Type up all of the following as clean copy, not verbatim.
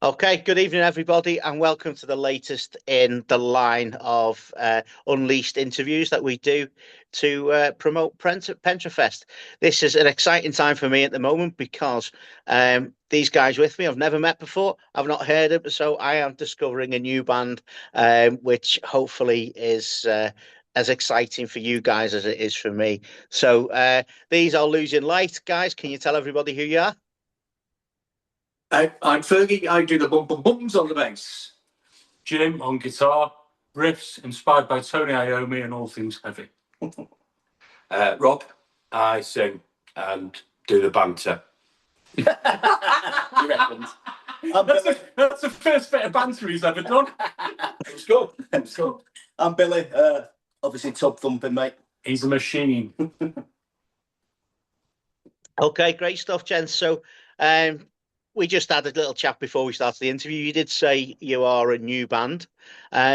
Okay, good evening, everybody, and welcome to the latest in the line of Unleashed interviews that we do to promote Pentrefest. This is an exciting time for me at the moment because these guys with me I've never met before, I've not heard of, so I am discovering a new band, which hopefully is as exciting for you guys as it is for me. So these are Losing Light. Guys, can you tell everybody who you are? I'm Fergie. I do the bum bum bums on the bass. Jim on guitar, riffs inspired by Tony Iommi and all things heavy. Rob, I sing and do the banter. You reckon? That's the first bit of banter he's ever done. It was good. It was good. I'm Billy. Obviously tub thumping, mate. He's a machine. Okay, great stuff, gents. So we just had a little chat before we started the interview. You did say you are a new band.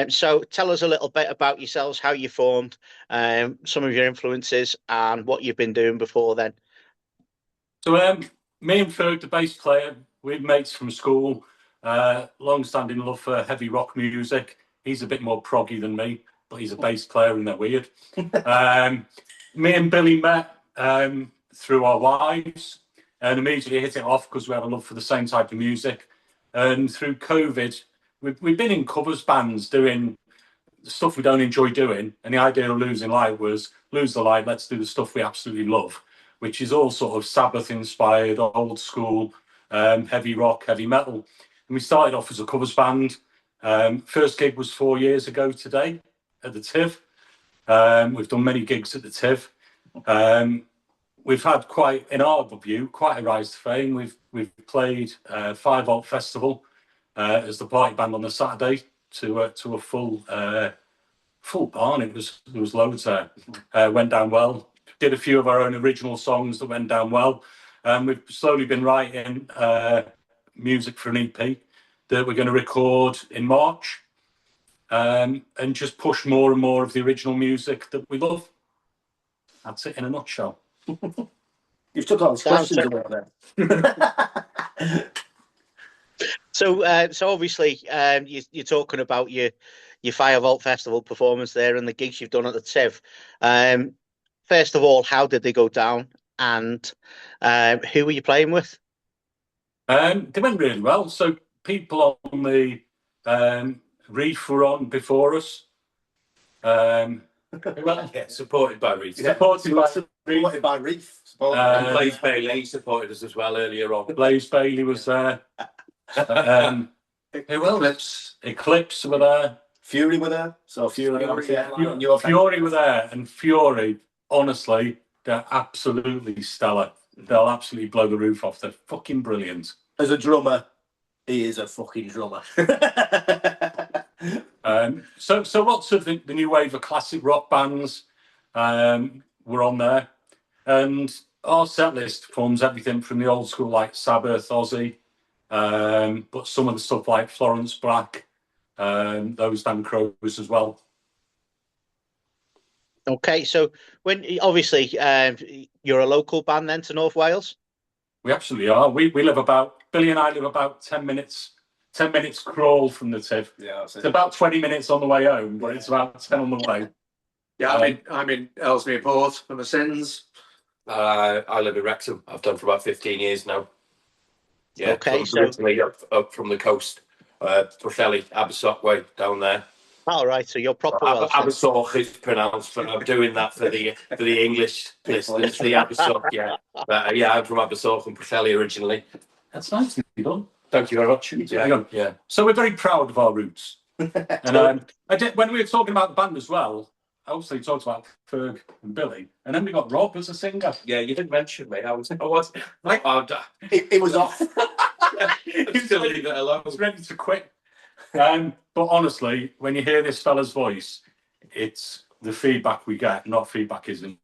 So tell us a little bit about yourselves, how you formed, some of your influences and what you've been doing before then. So me and Ferg, the bass player, we're mates from school. Long-standing love for heavy rock music. He's a bit more proggy than me, but he's a bass player and they're weird. Me and Billy met through our wives. And immediately hit it off because we have a love for the same type of music. And through COVID, we've been in covers bands doing stuff we don't enjoy doing. And the idea of Losing Light was lose the light, let's do the stuff we absolutely love, which is all sort of Sabbath-inspired, old school, heavy rock, heavy metal. And we started off as a covers band. First gig was 4 years ago today at the TIV. We've done many gigs at the TIV. We've had quite, in our view, quite a rise to fame. We've played 5 Volt Festival as the party band on the Saturday to a full barn. There was loads there. Went down well. Did a few of our own original songs that went down well. We've slowly been writing music for an EP that we're going to record in March, and just push more and more of the original music that we love. That's it in a nutshell. You've took all the questions away there. So obviously, you're talking about your 5 Volt Festival performance there and the gigs you've done at the TIV. First of all, how did they go down, and who were you playing with? They went really well. So people on the Reef were on before us. Supported by Reef. Supported by Reef. Blaze Bailey supported us as well earlier on. Blaze Bailey was there. Who else? Eclipse were there. Fury were there. So Fury were there, and Fury, honestly, they're absolutely stellar. They'll absolutely blow the roof off. They're fucking brilliant. As a drummer, he is a fucking drummer. So lots of the new wave of classic rock bands were on there, and our set list forms everything from the old school like Sabbath, Ozzy, but some of the stuff like Florence Black, those damn crows as well. Okay, so when obviously you're a local band then to North Wales? We absolutely are. We live Billy and I live about 10 minutes crawl from the TIV. Yeah, it's about 20 minutes on the way home, but it's about 10 on the way. Yeah, I'm in Ellesmere Port for my sins. I live in Wrexham. I've done for about 15 years now. Yeah, okay, so originally up from the coast, Pwllheli, Abersoch way down there. All right, so you're proper Welsh. Abersoch is pronounced, but I'm doing that for the English listeners, the Abersoch, yeah. But yeah, I'm from Abersoch and Pwllheli originally. That's nicely done. Thank you very much. Yeah. So we're very proud of our roots. And I did, when we were talking about the band as well, I also talked about Ferg and Billy, and then we got Rob as a singer. Yeah, you didn't mention me. I was It was off. Just leave it alone. I was ready to quit. But honestly, when you hear this fella's voice, it's the feedback we get, not feedback isn't.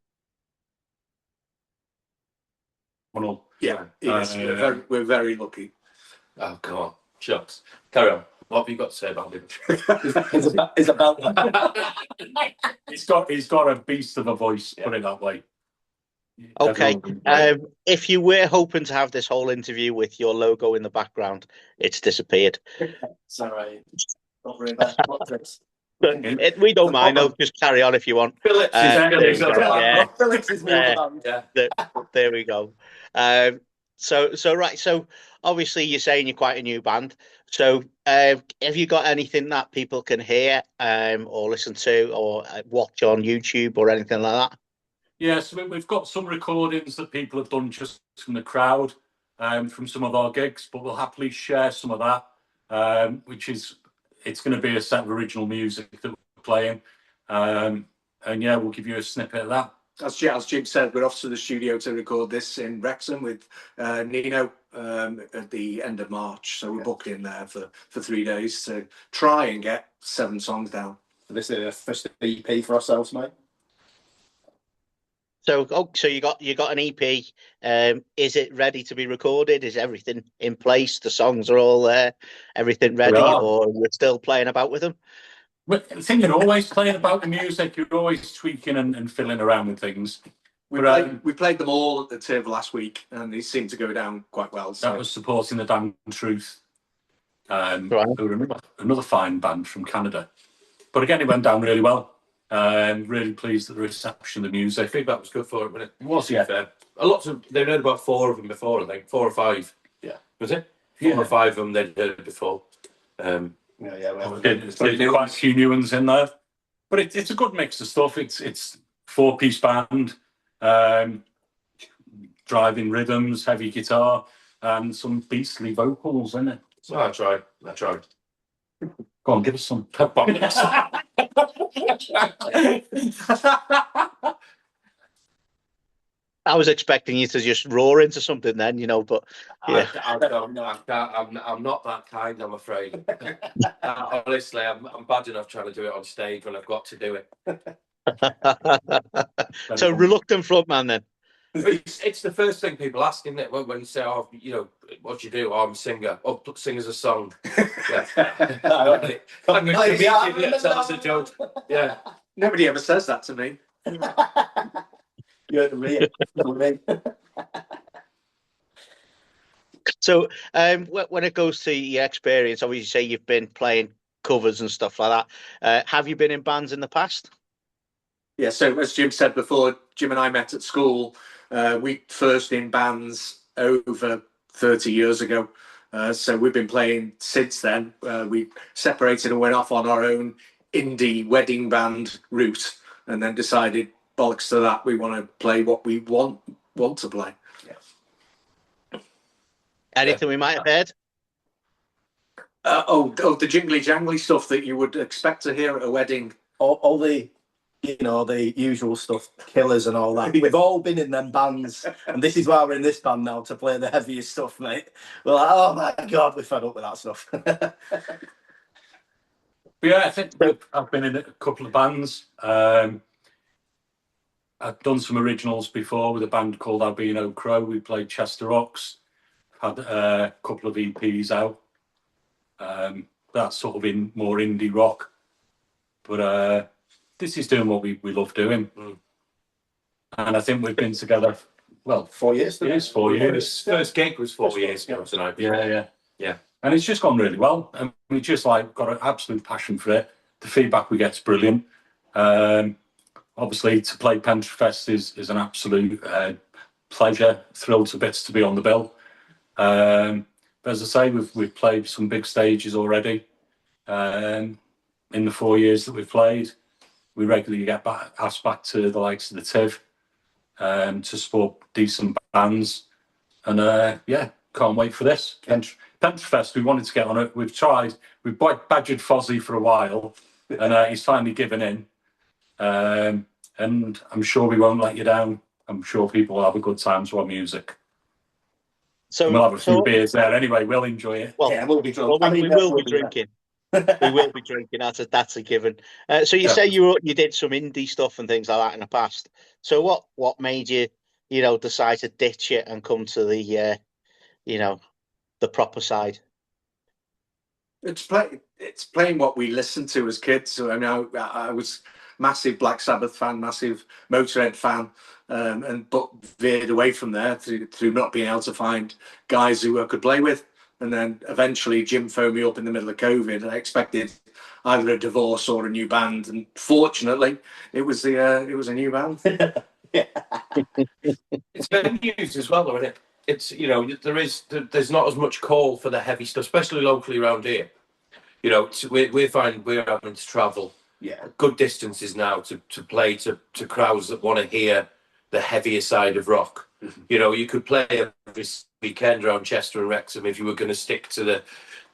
Yeah, yes, we're very lucky. Oh, come on. Shucks. Carry on. What have you got to say about him? It's about He's got a beast of a voice, put it that way. Okay. If you were hoping to have this whole interview with your logo in the background, it's disappeared. It's all right. Don't worry about it. We don't mind. No, just carry on if you want. Phillips there we go. Yeah. Phillips is There we go. So right. So obviously you're saying you're quite a new band. So have you got anything that people can hear or listen to or watch on YouTube or anything like that? Yeah, so we've got some recordings that people have done just from the crowd, from some of our gigs, but we'll happily share some of that, it's going to be a set of original music that we're playing. And yeah, we'll give you a snippet of that. As Jim said, we're off to the studio to record this in Wrexham with Nino at the end of March. So we're booked in there for 3 days to try and get 7 songs down. This is the first EP for ourselves, mate. So you got an EP. Is it ready to be recorded? Is everything in place? The songs are all there, everything ready, or you're still playing about with them? I think you're always playing about the music. You're always tweaking and fiddling around with things. We played them all at the TIV last week, and they seemed to go down quite well. So. That was supporting the Damn Truth. Right. Who are another fine band from Canada. But again, it went down really well. Really pleased at the reception of the music. Feedback was good for it, wasn't it? It was, yeah. They'd heard about 4 of them before, I think. 4 or 5. Yeah. Was it? 4 or 5 of them they'd heard before. There's quite a few new ones in there. But it's a good mix of stuff. It's 4-piece band, driving rhythms, heavy guitar, and some beastly vocals in it. So I tried. Go on, give us some pep bombs. I was expecting you to just roar into something then, but yeah. I don't know. I'm not that kind, I'm afraid. Honestly, I'm bad enough trying to do it on stage when I've got to do it. So reluctant frontman then. It's the first thing people ask, isn't it? When you say, "Oh, what do you do?" "Oh, I'm a singer." "Oh, sing us a song." Yeah. I'm going to tell us a joke. Yeah. Nobody ever says that to me. You're the real. So when it goes to your experience, obviously you say you've been playing covers and stuff like that. Have you been in bands in the past? Yeah, so as Jim said before, Jim and I met at school. We first in bands over 30 years ago. So we've been playing since then. We separated and went off on our own indie wedding band route, and then decided, bollocks to that, we want to play what we want to play. Yeah. Anything we might have heard? The jingly jangly stuff that you would expect to hear at a wedding. All the the usual stuff, Killers and all that. We've all been in them bands, and this is why we're in this band now, to play the heaviest stuff, mate. We're like, oh my God, we're fed up with that stuff. But yeah, I think I've been in a couple of bands. I've done some originals before with a band called Albino Crow. We played Chester Rocks, had a couple of EPs out. That's sort of in more indie rock. But this is doing what we love doing. And I think we've been together, 4 years. Yes, 4 years. First gig was 4 years ago tonight. Yeah. And it's just gone really well. And we just got an absolute passion for it. The feedback we get is brilliant. Obviously, to play Pentrefest is an absolute pleasure. Thrilled to bits to be on the bill. But as I say, we've played some big stages already. In the 4 years that we've played, we regularly get asked back to the likes of the TIV to support decent bands. And can't wait for this. Pentrefest, we wanted to get on it. We've tried. We've badgered Fozzie for a while, and he's finally given in. And I'm sure we won't let you down. I'm sure people will have a good time to our music. So and we'll have a few beers there anyway. We'll enjoy it. Well, yeah, we'll be drunk. Well, we will be drinking. We will be drinking. That's a given. So you say you did some indie stuff and things like that in the past. So what made you decide to ditch it and come to the the proper side? It's playing what we listened to as kids. So I was massive Black Sabbath fan, massive Motorhead fan, but veered away from there through not being able to find guys who I could play with. And then eventually Jim phoned me up in the middle of COVID. I expected either a divorce or a new band, and fortunately, it was a new band. It's venues as well, isn't it? It's there's not as much call for the heavy stuff, especially locally around here. We find we're having to travel good distances now to play to crowds that want to hear the heavier side of rock. Mm-hmm. You could play every weekend around Chester and Wrexham if you were going to stick to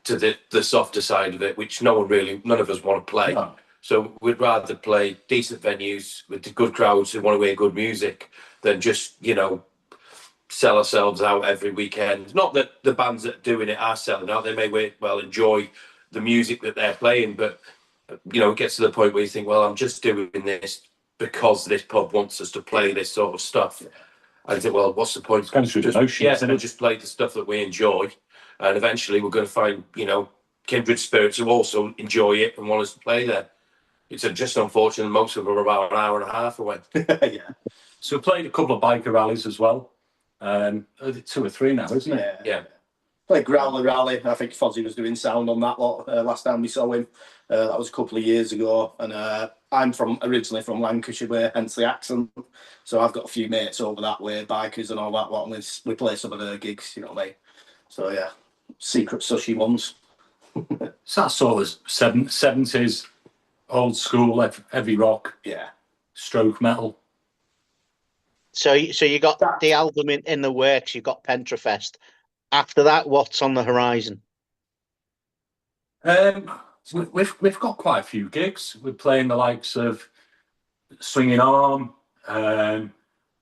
the softer side of it, which none of us want to play. No. So we'd rather play decent venues with the good crowds who want to hear good music than just sell ourselves out every weekend. Not that the bands that are doing it are selling out; they may enjoy the music that they're playing, but it gets to the point where you think, well, I'm just doing this because this pub wants us to play this sort of stuff. Yeah. I think, well, what's the point? We'll just play the stuff that we enjoy, and eventually we're going to find kindred spirits who also enjoy it and want us to play there. It's just unfortunate most of them are about an hour and a half away. Yeah. So we played a couple of biker rallies as well. 2 or 3 now, isn't it? Yeah. Played Growler Rally. I think Fozzie was doing sound on that lot last time we saw him. That was a couple of years ago. And I'm originally from Lancashire, hence the accent. So I've got a few mates over that way, bikers and all that lot. And we play some of their gigs, So yeah, secret sushi ones. It's that sort of 70s, old school, heavy rock. Yeah. Stroke metal. So you got the album in the works. You've got Pentrefest. After that, what's on the horizon? We've got quite a few gigs. We're playing the likes of Swinging Arm. We're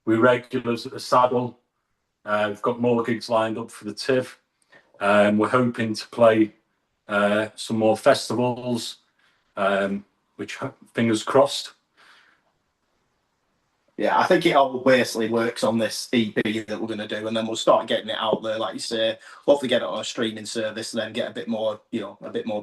regulars at the Saddle. We've got more gigs lined up for the TIV. We're hoping to play some more festivals, which fingers crossed. Yeah, I think it all basically works on this EP that we're going to do, and then we'll start getting it out there, like you say. Hopefully, get it on a streaming service, and then get a bit more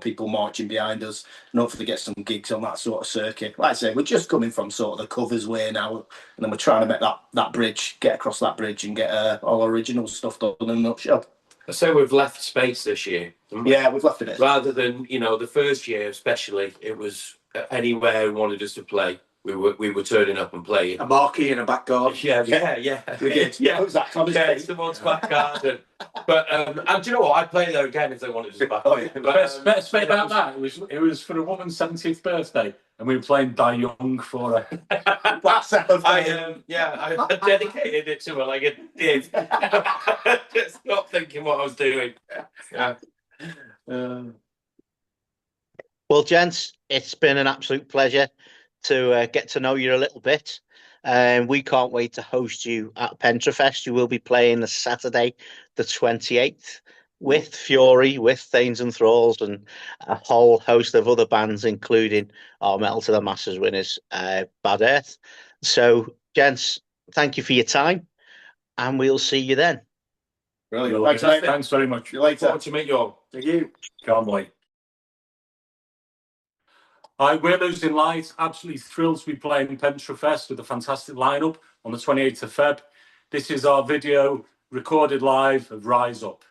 people marching behind us, and hopefully get some gigs on that sort of circuit. Like I say, we're just coming from sort of the covers way now, and then we're trying to make that bridge, get across that bridge, and get all original stuff done in a nutshell. I say we've left space this year. Yeah, we've left it. Rather than the first year, especially, it was anywhere we wanted us to play. We were turning up and playing. A marquee in a back garden. Yeah. We did. Yeah, exactly. It's someone's back garden. But and do you know what? I'd play there again if they wanted us back. Oh yeah. Best bit about that, it was for a woman's 70th birthday, and we were playing Die Young for her. I dedicated it to her like a did. Just not thinking what I was doing. Yeah. Well, gents, it's been an absolute pleasure to get to know you a little bit. We can't wait to host you at Pentrefest. You will be playing the Saturday, the 28th, with Fury, with Thanes and Thralls, and a whole host of other bands, including our Metal to the Masses winners, Bad Earth. So, gents, thank you for your time, and we'll see you then. Brilliant. Thanks very much. See you later. Forward to meet you all. Thank you. Can't wait. Hi, we're Losing Light. Absolutely thrilled to be playing Pentrefest with a fantastic lineup on the 28th of Feb. This is our video recorded live of Rise Up.